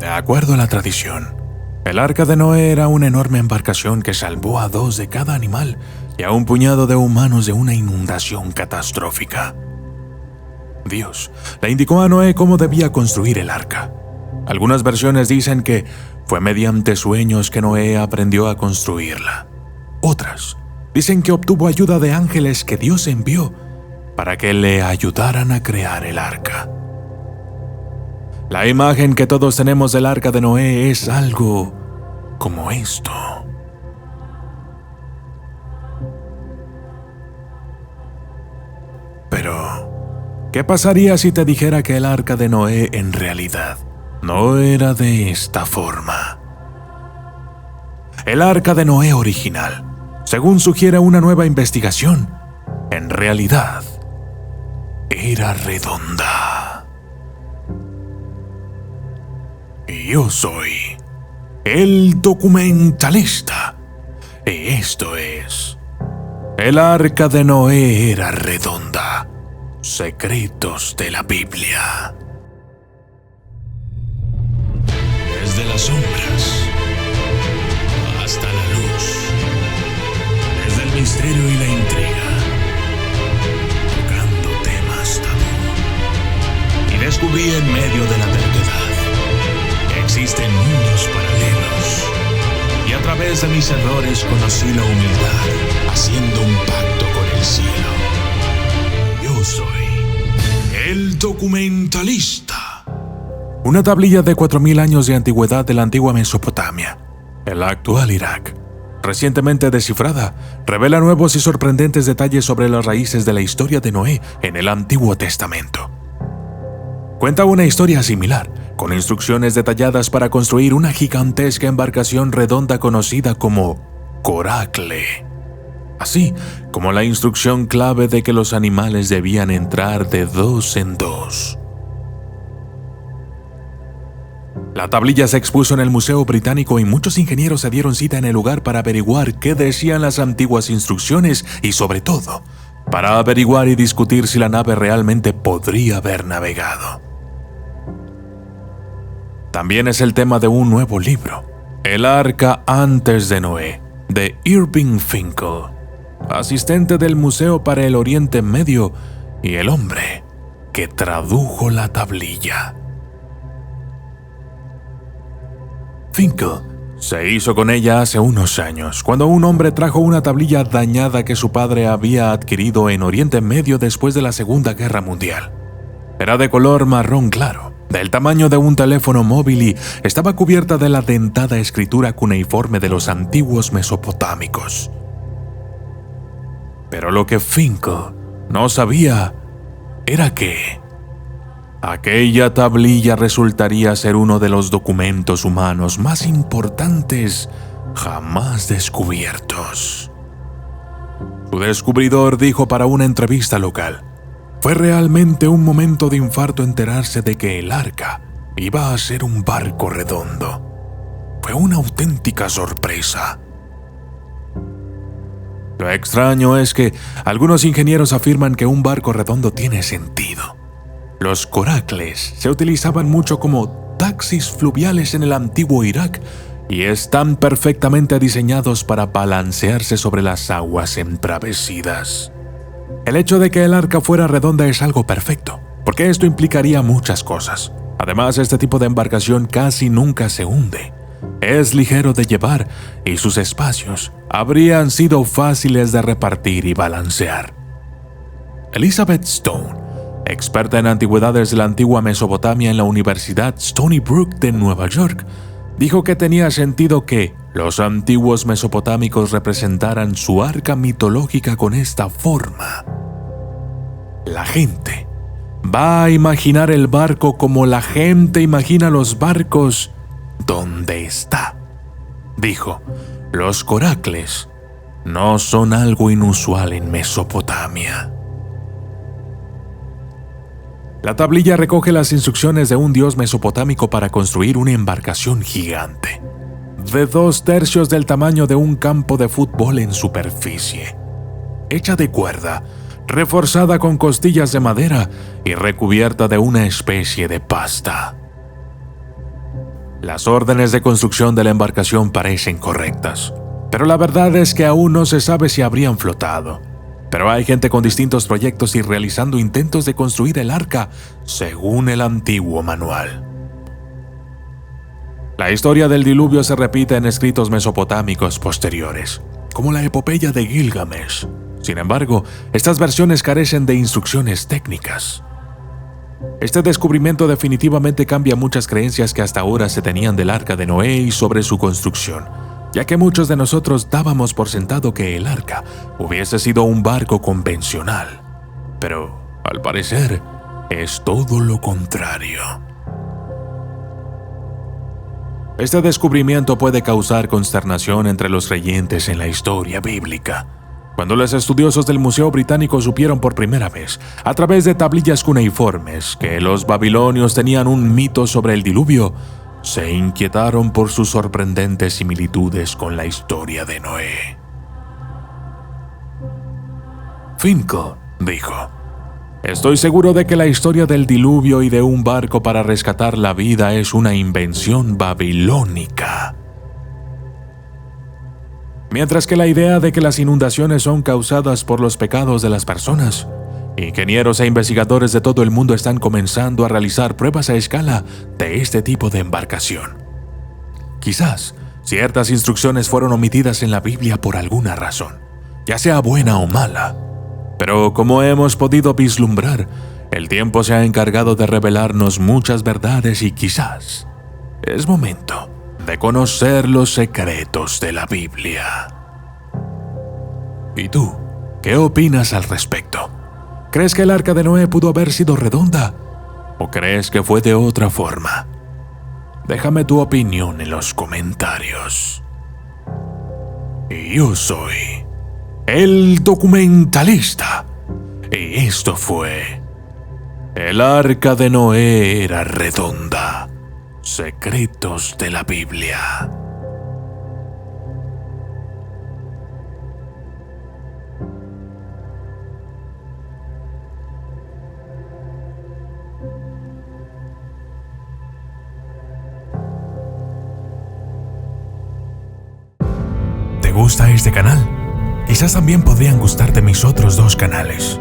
De acuerdo a la tradición, el arca de Noé era una enorme embarcación que salvó a 2 de cada animal y a un puñado de humanos de una inundación catastrófica. Dios le indicó a Noé cómo debía construir el arca. Algunas versiones dicen que fue mediante sueños que Noé aprendió a construirla. Otras dicen que obtuvo ayuda de ángeles que Dios envió para que le ayudaran a crear el arca. La imagen que todos tenemos del arca de Noé es algo como esto. Pero, ¿qué pasaría si te dijera que el arca de Noé en realidad no era de esta forma? El arca de Noé original, según sugiere una nueva investigación, en realidad era redonda. Y yo soy el documentalista. Y esto es: el arca de Noé era redonda. Secretos de la Biblia. Desde las sombras hasta la luz, desde el misterio y la intriga, tocando temas tabú. Y descubrí en medio de la terquedad que existen mundos paralelos. Y a través de mis errores conocí la humildad, haciendo un pacto con el cielo. Yo soy el documentalista. Una tablilla de 4000 años de antigüedad de la antigua Mesopotamia, el actual Irak, recientemente descifrada, revela nuevos y sorprendentes detalles sobre las raíces de la historia de Noé en el Antiguo Testamento. Cuenta una historia similar, con instrucciones detalladas para construir una gigantesca embarcación redonda conocida como coracle, así como la instrucción clave de que los animales debían entrar de 2 en 2. La tablilla se expuso en el Museo Británico y muchos ingenieros se dieron cita en el lugar para averiguar qué decían las antiguas instrucciones y, sobre todo, para averiguar y discutir si la nave realmente podría haber navegado. También es el tema de un nuevo libro, El Arca antes de Noé, de Irving Finkel, asistente del Museo para el Oriente Medio y el hombre que tradujo la tablilla. Finkel se hizo con ella hace unos años, cuando un hombre trajo una tablilla dañada que su padre había adquirido en Oriente Medio después de la Segunda Guerra Mundial. Era de color marrón claro, del tamaño de un teléfono móvil y estaba cubierta de la dentada escritura cuneiforme de los antiguos mesopotámicos. Pero lo que Finkel no sabía era que aquella tablilla resultaría ser uno de los documentos humanos más importantes jamás descubiertos. Su descubridor dijo para una entrevista local: fue realmente un momento de infarto enterarse de que el arca iba a ser un barco redondo. Fue una auténtica sorpresa. Lo extraño es que algunos ingenieros afirman que un barco redondo tiene sentido. Los coracles se utilizaban mucho como taxis fluviales en el antiguo Irak y están perfectamente diseñados para balancearse sobre las aguas embravecidas. El hecho de que el arca fuera redonda es algo perfecto, porque esto implicaría muchas cosas. Además, este tipo de embarcación casi nunca se hunde. Es ligero de llevar y sus espacios habrían sido fáciles de repartir y balancear. Elizabeth Stone, experta en antigüedades de la antigua Mesopotamia en la Universidad Stony Brook de Nueva York, dijo que tenía sentido que los antiguos mesopotámicos representaran su arca mitológica con esta forma. La gente va a imaginar el barco como la gente imagina los barcos donde está. Dijo, los coracles no son algo inusual en Mesopotamia. La tablilla recoge las instrucciones de un dios mesopotámico para construir una embarcación gigante, de 2/3 del tamaño de un campo de fútbol en superficie, hecha de cuerda, reforzada con costillas de madera y recubierta de una especie de pasta. Las órdenes de construcción de la embarcación parecen correctas, pero la verdad es que aún no se sabe si habrían flotado. Pero hay gente con distintos proyectos y realizando intentos de construir el arca según el antiguo manual. La historia del diluvio se repite en escritos mesopotámicos posteriores, como la epopeya de Gilgamesh. Sin embargo, estas versiones carecen de instrucciones técnicas. Este descubrimiento definitivamente cambia muchas creencias que hasta ahora se tenían del arca de Noé y sobre su construcción, ya que muchos de nosotros dábamos por sentado que el arca hubiese sido un barco convencional. Pero, al parecer, es todo lo contrario. Este descubrimiento puede causar consternación entre los creyentes en la historia bíblica. Cuando los estudiosos del Museo Británico supieron por primera vez, a través de tablillas cuneiformes, que los babilonios tenían un mito sobre el diluvio, se inquietaron por sus sorprendentes similitudes con la historia de Noé. Finkel dijo: "Estoy seguro de que la historia del diluvio y de un barco para rescatar la vida es una invención babilónica. Mientras que la idea de que las inundaciones son causadas por los pecados de las personas, ingenieros e investigadores de todo el mundo están comenzando a realizar pruebas a escala de este tipo de embarcación. Quizás ciertas instrucciones fueron omitidas en la Biblia por alguna razón, ya sea buena o mala. Pero como hemos podido vislumbrar, el tiempo se ha encargado de revelarnos muchas verdades y quizás es momento de conocer los secretos de la Biblia. ¿Y tú? ¿Qué opinas al respecto? ¿Crees que el arca de Noé pudo haber sido redonda? ¿O crees que fue de otra forma? Déjame tu opinión en los comentarios. Y yo soy el documentalista. Y esto fue El arca de Noé era redonda. Secretos de la Biblia. ¿Te gusta este canal? Quizás también podrían gustarte mis otros dos canales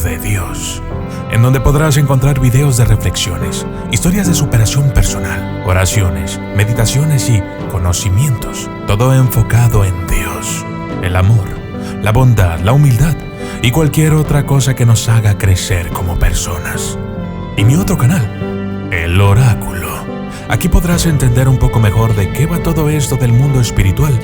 de Dios, en donde podrás encontrar videos de reflexiones, historias de superación personal, oraciones, meditaciones y conocimientos, todo enfocado en Dios, el amor, la bondad, la humildad y cualquier otra cosa que nos haga crecer como personas. Y mi otro canal, El Oráculo. Aquí podrás entender un poco mejor de qué va todo esto del mundo espiritual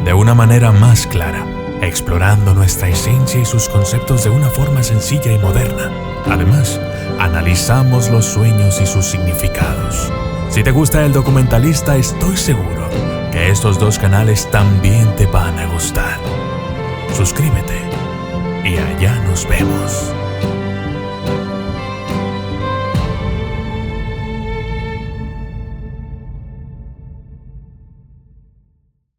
de una manera más clara, explorando nuestra esencia y sus conceptos de una forma sencilla y moderna. Además, analizamos los sueños y sus significados. Si te gusta El Documentalista, estoy seguro que estos dos canales también te van a gustar. Suscríbete y allá nos vemos.